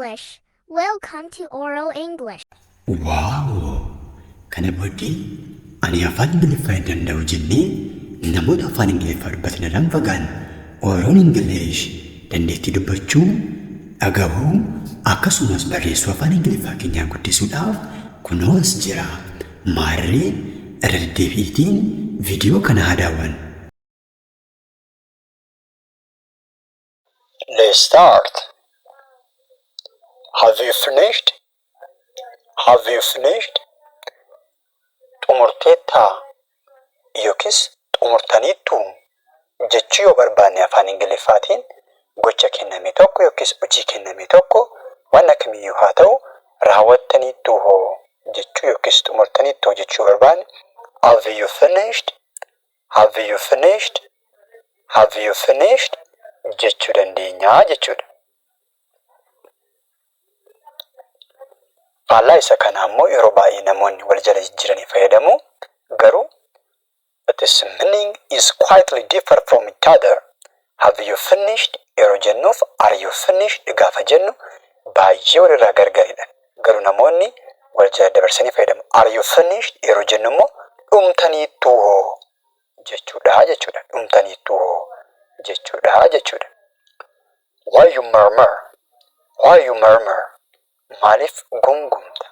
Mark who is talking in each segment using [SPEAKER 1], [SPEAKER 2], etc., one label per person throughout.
[SPEAKER 1] English. Welcome to Oral English.
[SPEAKER 2] Wow! Kana booddee ani afaan Ingiliffaa hin danda'u jennee namoota afaan Ingiliffaa dubbatan irraan fagaan Oral English dandeettii dubbachuu, dhagahuu akkasumas barreessuu afaan Ingiliffaa keenyaa guddisuudhaaf kunoos jira. Maarree irra deddeebiitiin viidiyoo kana haa daawwannu.
[SPEAKER 3] Let's start. Have you finished? Have you finished? Xumurteetta yookiis xumurtaniittu jechuu yoo barbaanne afaan Ingiliffaatiin gocha kenname tokko yookiis hojii kenname tokko waan akkamiyyuu haa ta'u raawwattaniittu hoo jechuu yookiis xumurtaniittu jechuu barbaanne have you finished? Have you finished? Have you finished? jechuu dandeenya jechuudha. Faallaa isa kana ammoo yeroo baay'ee namoonni wal jala jijjiiranii fayyadamu. Garuu its meaning is quietly different from each other. Have you finished yeroo jennuuf are you finished gaafa jennu baay'ee walirraa gargaridha. Garuu namoonni wal jala dabarsanii fayyadamu. Are you finished yeroo jennu immoo dhumtaniittu hoo jechuudha jechuudha. Dhumtaniittu hoo jechuudha jechuudha. Why you murmur? Why you murmur? Maaliif gungumta?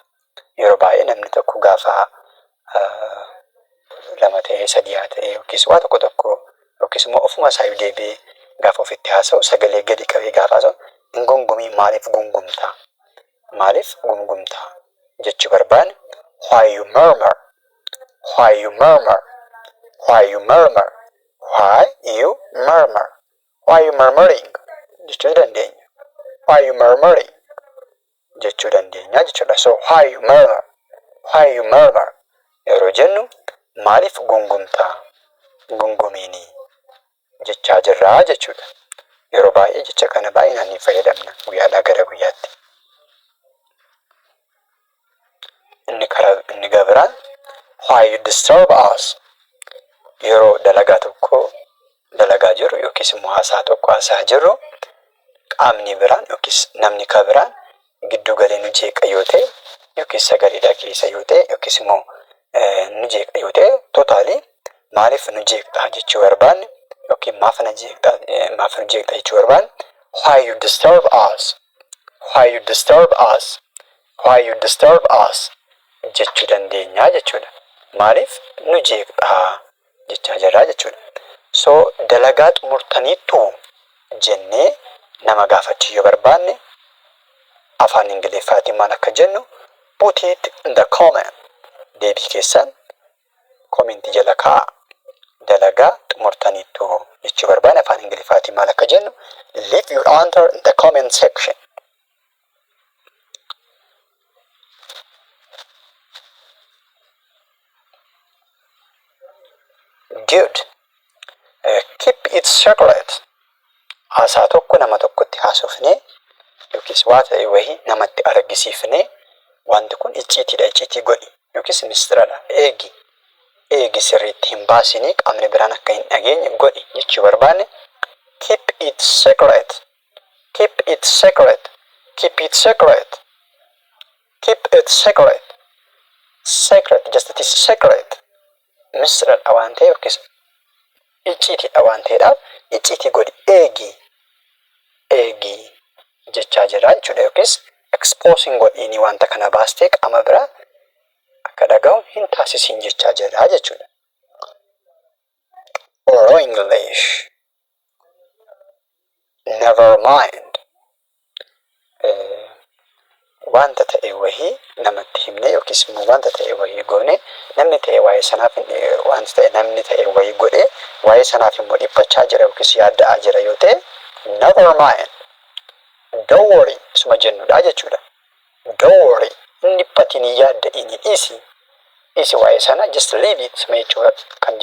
[SPEAKER 3] Yeroo baay'ee namni tokko gaafa lama ta'ee sadii haa ta'e yookiis waa tokko tokko yookiis immoo ofuma isaa deebi'ee gaafa ofitti haasa'u sagalee gadi qabee gaafa haasa'u hin gungumii maaliif gungumta? Maaliif gungumta jechuu barbaanne why you murmur? Why you murmur? Why you murmur? Why you murmur? Why you murmuring? jechuu dandeenya. Why you murmuring? jechuu dandeenya jechuudha. So why you murmur? Why you murmur? yeroo jennu maaliif gungumta? Gungumiini jechaa jirraa jechuudha. Yeroo baay'ee jecha kana baay'inaan ni fayyadamna guyyaadhaa gara guyyaatti. Inni gabiraan why you disturb us? yeroo dalagaa tokko dalagaa jirru yookiis immoo haasaa tokko haasaa jirru qaamni biraan yookiis namni kabiraan giddu galee nu jeeqa yoo ta'e yookiis sagalee dhageessa yoo ta'e yookiis immoo nu jeeqa yoo ta'e totaalii maaliif nu jeeqxa jechuu barbaanne yookiin maaf nu jeeqxa jechuu barbaanne why you disturb us? Why you disturb us? Why you disturb us? jechuu dandeenya jechuudha. Maaliif nu jeeqxa jechaa jirraa jechuudha. So dalagaa xumurtaniittu jennee nama gaafachuu yoo barbaanne afaan Ingiliffaatiin maal akka jennu put it in the comment. Deebii keessan komentii jala kaa'aa. Dalagaa xumurtaniittu jechuu barbaanne afaan Ingiliffaatiin maal akka jennu leave your answer in the comment section. Good. Keep it secret. Haasaa tokko nama tokkotti haasofnee yookiis waa ta'e wayii namatti argisiifnee wanti kun icciitii godhi yookiis mistiradha eegi sirriitti hin baasinii qaamni biraan akka hin dhageenye godhi jechuu barbaanne keep it secret. Keep it secret. Keep it secret. Keep it secret. Secret just it is secret. Mistiradha waan ta'e yookiis icciitiidha waan ta'eedhaaf icciitii godhi eegi jechaa jira jechuudha. Yookiis exposing godhiini wanta kana baastee qaama biraa akka dhaga'u hin taasisiin jechaa jira jechuudha. Oral English. Never mind. Wanta ta'e wayii namatti himne yookiis immoo wanta ta'e wayii goone namni ta'e waa'ee sanaaf wanta ta'e namni ta'e wayii godhe waa'ee sanaaf immoo dhiphachaa jira yookiis yaadda'aa jira yoo ta'e never mind. Don't worry isuma jennudha jechuudha. Don't worry hin dhiphatinii yaadda'inii dhiisi waa'ee sana just leave it isuma jechuudha. Kan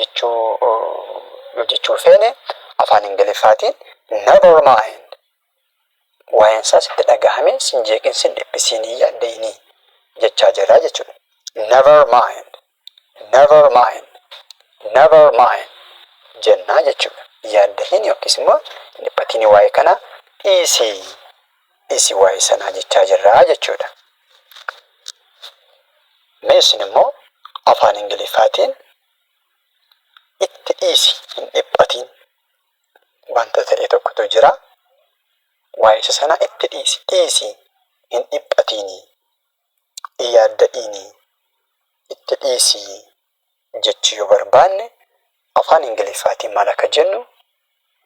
[SPEAKER 3] jechuu feene afaan Ingiliffaatiin never mind. Waa'een isaa sitti dhagahame sin jeeqin sin dhiphisiinii yaadda'inii jechaa jira jechuudha. Never mind. Never mind. Never mind jennaa jechuudha. Yaaddahin yookiis immoo dhiphatinii waa'ee kana dhiisii dhiisi waa'ee sanaa jechaa jirraa jechuudha. Meeshin immoo afaan Ingiliffaatiin itti dhiisi hin dhiphatiin wanta ta'e tokkotu jira. Waa'ee isa sanaa itti dhiisi hin dhiphatiin yaadda'ini itti dhiisi jechuu yoo barbaanne afaan Ingiliffaatiin maal akka jennu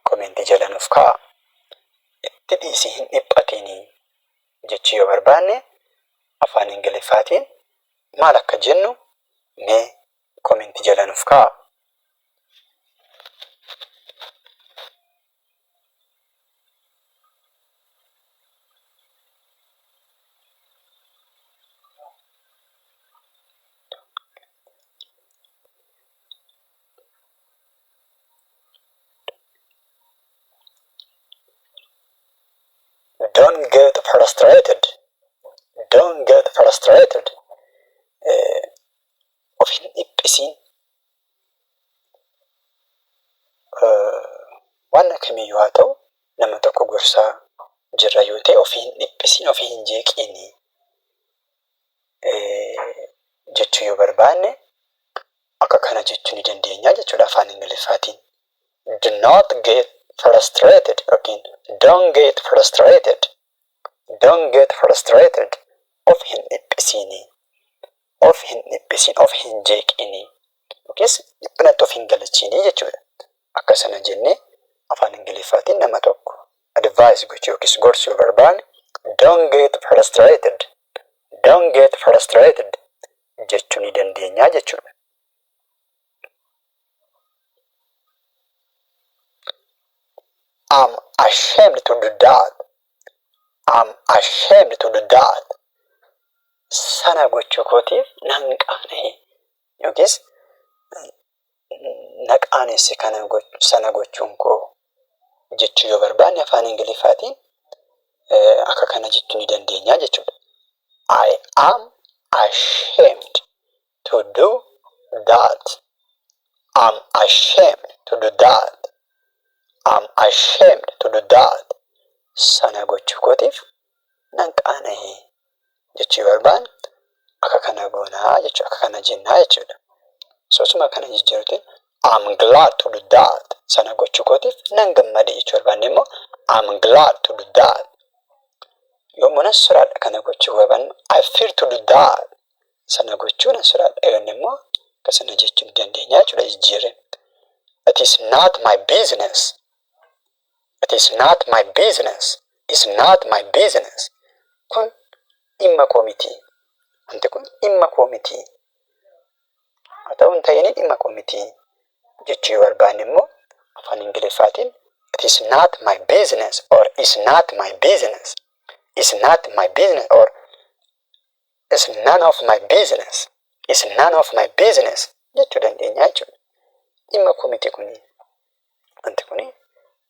[SPEAKER 3] komentii jala nuuf kaa'a. Itti dhiisi hin dhiphatiin jechuu yoo barbaanne afaan Ingiliffaatiin maal akka jennu mee komentii jala nuuf kaa'a. Don't get frustrated. Don't get frustrated. Of hin dhiphisin. Waan kamiyyuu haa ta'u nama tokko gorsaa jirra yoo ta'e of hin dhiphisin, of hin jeeqini jechuu yoo barbaanne akka kana jechuu ni dandeenya jechuudha afaan Ingiliffaatiin. Do not get frustrated. Okay. Don't get frustrated. Don't get frustrated. Of hin dhiphisini. Of hin dhiphisin, of hin jeeqini. Yookiis dhiphinatti of hin galchini jechuudha. Akkasana jennee afaan Ingiliffaatiin nama tokko advice gochuu yookiis gorsuu barbaanne don't get frustrated. Don't get frustrated jechuu ni dandeenya jechuudha. I'm ashamed to do that. I'm ashamed to do that. Sana gochuu kootiif nan qaana'e yookiis na qaanessi sana gochuun koo jechuu yoo barbaanne afaan Ingiliffaatiin akka kana jechuu ni dandeenya jechuudha. I am ashamed to do that. I'm ashamed to do that. I'm ashamed to do that. Sana gochuu kootiif nan qaana'e jechuu yoo barbaanne akka kana goonaa jechuu akka kana jennaa jechuudha. Soosuma kana jijjiiruutiin I'm glad to do that. Sana gochuu kootiif nan gammade jechuu barbaanne immoo I'm glad to do that. Yommuu nan sodaadha kana gochuu barbaanne I fear to do that. Sana gochuu nan sodaadha yoon immoo akkasana jechuu ni dandeenya jechuudha jijjiirre. It is not my business. It is not my business. It's not my business. Kun dhimma koo miti. Wanti kun dhimma koo miti. Haa ta'u hin ta'in dhimma koo miti jechuu yoo barbaanne immoo afaan Ingiliffaatiin it is not my business or it's not my business. It's not my business or it's none of my business. It's none of my business jechuu dandeenya jechuudha. Dhimma koo miti kuni. Wanti kuni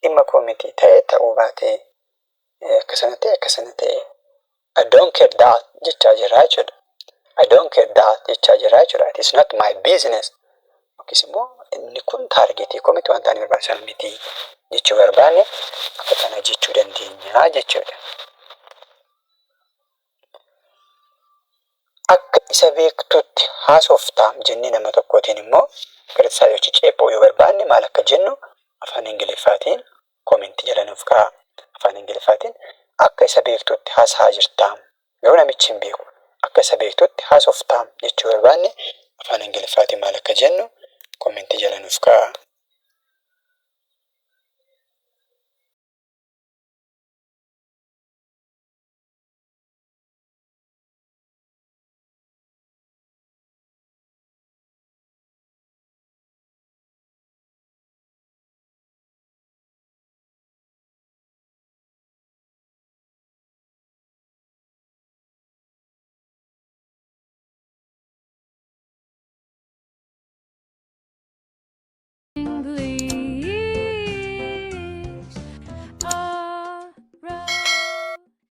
[SPEAKER 3] dhimma koo miti ta'ee ta'uu baatee akkasana ta'e I don't care that jechaa jirraa jechuudha. I don't care that jechaa jirraa jechuudha. It is not my business. Yookiis immoo inni kun taargeetii koo miti wanta ani barbaachisan miti jechuu barbaanne akka kana jechuu dandeenya jechuudha. Akka isa beektutti haasoftaa jennee nama tokkootiin immoo gargaarsa yookiin ceephoo yoo barbaanne maal akka jennu afaan Ingiliffaatiin komentii jala nuuf kaa'a. Afaan Ingiliffaatiin akka isa beektutti haasaa jirtaam yoo namichi hin beeku akka isa beektutti haasoftaam jechuu barbaanne afaan Ingiliffaatiin maal akka jennu komentii jala nuuf kaa'a.